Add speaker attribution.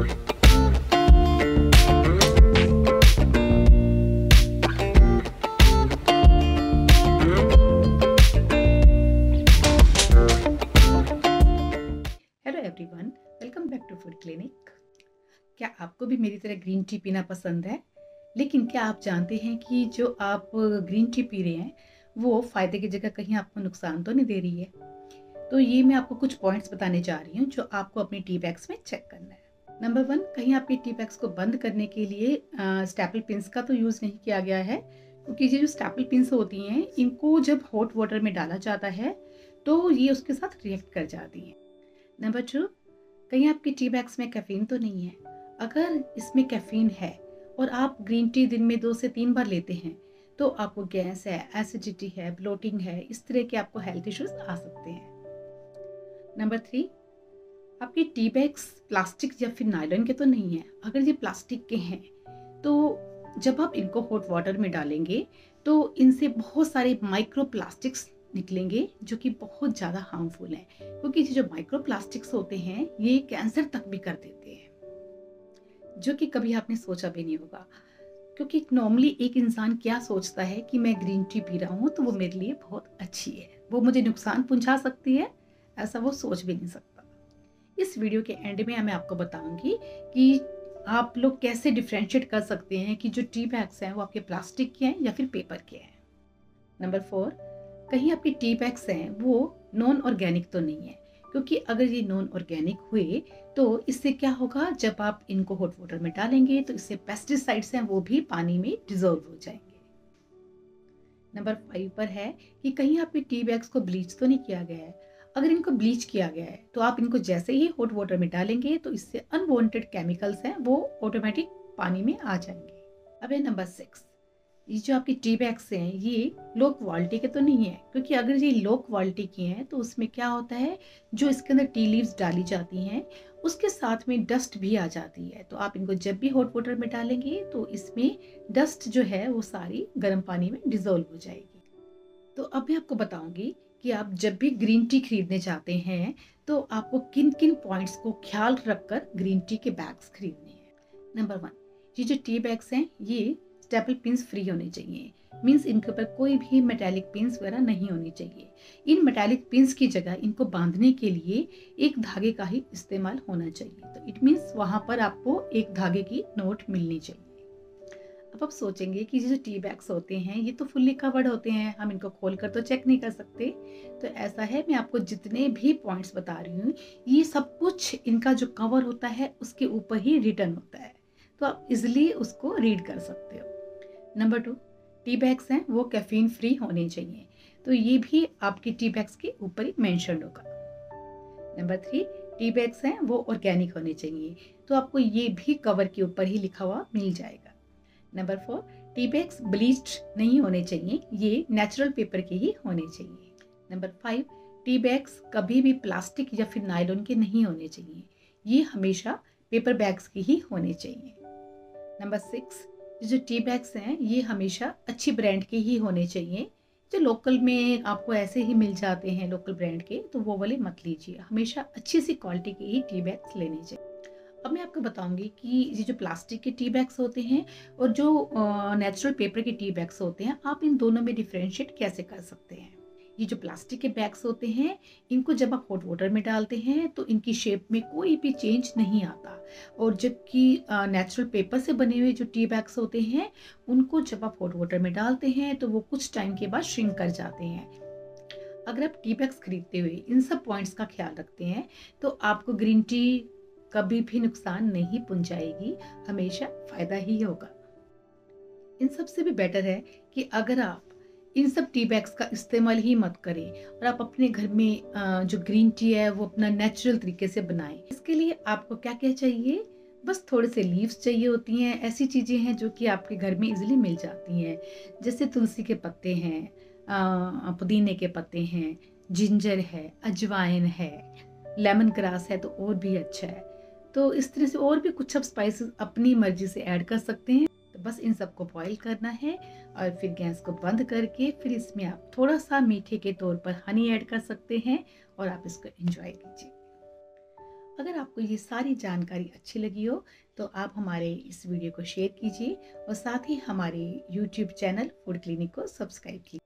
Speaker 1: Hello everyone, welcome back to Food Clinic. क्या आपको भी मेरी तरह ग्रीन टी पीना पसंद है? लेकिन क्या आप जानते हैं कि जो आप ग्रीन टी पी रहे हैं वो फ़ायदे की जगह कहीं आपको नुकसान तो नहीं दे रही है? तो ये मैं आपको कुछ पॉइंट्स बताने जा रही हूँ जो आपको अपनी टी बैग्स में चेक करना है। नंबर 1, कहीं आपकी टी बैग्स को बंद करने के लिए स्टेपल पिन्स का तो यूज़ नहीं किया गया है, क्योंकि ये जो स्टेपल पिन्स होती हैं इनको जब हॉट वाटर में डाला जाता है तो ये उसके साथ रिएक्ट कर जाती हैं। नंबर 2, कहीं आपकी टी बैग्स में कैफीन तो नहीं है? अगर इसमें कैफीन है और आप ग्रीन टी दिन में 2 से 3 बार लेते हैं तो आपको गैस है, एसिडिटी है, ब्लोटिंग है, इस तरह के आपको हेल्थ इश्यूज आ सकते हैं। नंबर 3, आपकी टी बैग्स प्लास्टिक या फिर नायलॉन के तो नहीं है। अगर ये प्लास्टिक के हैं तो जब आप इनको हॉट वाटर में डालेंगे तो इनसे बहुत सारे माइक्रो प्लास्टिक्स निकलेंगे जो कि बहुत ज़्यादा हार्मफुल हैं, क्योंकि जो माइक्रो प्लास्टिक्स होते हैं ये कैंसर तक भी कर देते हैं, जो कि कभी आपने सोचा भी नहीं होगा। क्योंकि नॉर्मली एक इंसान क्या सोचता है कि मैं ग्रीन टी पी रहा हूँ तो वो मेरे लिए बहुत अच्छी है, वो मुझे नुकसान पहुंचा सकती है, ऐसा वो सोच भी नहीं सकता। इस वीडियो के एंड में मैं आपको बताऊंगी कि आप लोग कैसे डिफ्रेंशिएट कर सकते हैं कि जो टी बैग्स हैं वो आपके प्लास्टिक के हैं या फिर पेपर के हैं। नंबर 4, कहीं आपके टी बैग्स हैं वो नॉन ऑर्गेनिक तो नहीं है, क्योंकि अगर ये नॉन ऑर्गेनिक हुए तो इससे क्या होगा, जब आप इनको हॉट वाटर में डालेंगे तो इससे पेस्टिसाइड्स हैं वो भी पानी में डिजोल्व हो जाएंगे। नंबर 5 पर है कि कहीं आपके टी बैग्स को ब्लीच तो नहीं किया गया है। अगर इनको ब्लीच किया गया है तो आप इनको जैसे ही हॉट वाटर में डालेंगे तो इससे अनवांटेड केमिकल्स हैं वो ऑटोमेटिक पानी में आ जाएंगे। अब है नंबर 6, ये जो आपकी टी बैग्स हैं ये लो क्वालिटी के तो नहीं है, क्योंकि अगर ये लो क्वालिटी की हैं तो उसमें क्या होता है, जो इसके अंदर टी लीव्स डाली जाती हैं उसके साथ में डस्ट भी आ जाती है। तो आप इनको जब भी हॉट वाटर में डालेंगे तो इसमें डस्ट जो है वो सारी गर्म पानी में डिजोल्व हो जाएगी। तो अब मैं आपको बताऊंगी कि आप जब भी ग्रीन टी खरीदने जाते हैं तो आपको किन किन पॉइंट्स को ख्याल रखकर ग्रीन टी के बैग्स खरीदने हैं। नंबर 1, ये जो टी बैग्स हैं ये स्टेपल पिन्स फ्री होने चाहिए। मीन्स इनके ऊपर कोई भी मेटालिक पिन्स वगैरह नहीं होनी चाहिए। इन मेटालिक पिन्स की जगह इनको बांधने के लिए एक धागे का ही इस्तेमाल होना चाहिए। तो इट मीन्स वहां पर आपको एक धागे की नोट मिलनी चाहिए। अब आप सोचेंगे कि ये जो टी बैग्स होते हैं ये तो फुल्ली कवर्ड होते हैं, हम इनको खोल कर तो चेक नहीं कर सकते। तो ऐसा है, मैं आपको जितने भी पॉइंट्स बता रही हूँ ये सब कुछ इनका जो कवर होता है उसके ऊपर ही रिटर्न होता है, तो आप इजिली उसको रीड कर सकते हो। नंबर 2, टी बैग्स हैं वो कैफीन फ्री होने चाहिए, तो ये भी आपकी टी बैग्स के ऊपर ही मेंशन होगा। नंबर 3, टी बैग्स हैं वो ऑर्गेनिक होने चाहिए, तो आपको ये भी कवर के ऊपर ही लिखा हुआ मिल जाएगा। नंबर 4, टी बैग्स ब्लीच्ड नहीं होने चाहिए, ये नेचुरल पेपर के ही होने चाहिए। नंबर 5, टी बैग्स कभी भी प्लास्टिक या फिर नायलॉन के नहीं होने चाहिए, ये हमेशा पेपर बैग्स के ही होने चाहिए। नंबर 6, जो टी बैग्स हैं ये हमेशा अच्छी ब्रांड के ही होने चाहिए। जो लोकल में आपको ऐसे ही मिल जाते हैं लोकल ब्रांड के, तो वो वाले मत लीजिए, हमेशा अच्छी सी क्वालिटी के ही टी बैग्स लेने चाहिए। अब मैं आपको बताऊंगी कि ये जो प्लास्टिक के टी बैग्स होते हैं और जो नेचुरल पेपर के टी बैग्स होते हैं, आप इन दोनों में डिफरेंशिएट कैसे कर सकते हैं। ये जो प्लास्टिक के बैग्स होते हैं इनको जब आप हॉट वाटर में डालते हैं तो इनकी शेप में कोई भी चेंज नहीं आता, और जबकि नेचुरल पेपर से बने हुए जो टी बैग्स होते हैं उनको जब आप हॉट वाटर में डालते हैं तो वो कुछ टाइम के बाद श्रिंक कर जाते हैं। अगर आप टी बैग्स खरीदते हुए इन सब पॉइंट्स का ख्याल रखते हैं तो आपको ग्रीन टी कभी भी नुकसान नहीं पहुंचाएगी, हमेशा फायदा ही होगा। इन सब से भी बेटर है कि अगर आप इन सब टी बैग्स का इस्तेमाल ही मत करें और आप अपने घर में जो ग्रीन टी है वो अपना नेचुरल तरीके से बनाएं। इसके लिए आपको क्या क्या चाहिए, बस थोड़े से लीव्स चाहिए होती हैं, ऐसी चीज़ें हैं जो कि आपके घर में इजीली मिल जाती हैं, जैसे तुलसी के पत्ते हैं, पुदीने के पत्ते हैं, जिंजर है, अजवाइन है, लेमन ग्रास है तो और भी अच्छा है। तो इस तरह से और भी कुछ आप स्पाइसेस अपनी मर्जी से ऐड कर सकते हैं। तो बस इन सबको बॉईल करना है और फिर गैस को बंद करके फिर इसमें आप थोड़ा सा मीठे के तौर पर हनी ऐड कर सकते हैं और आप इसको एंजॉय कीजिए। अगर आपको ये सारी जानकारी अच्छी लगी हो तो आप हमारे इस वीडियो को शेयर कीजिए और साथ ही हमारे YouTube चैनल फूड क्लिनिक को सब्सक्राइब कीजिए।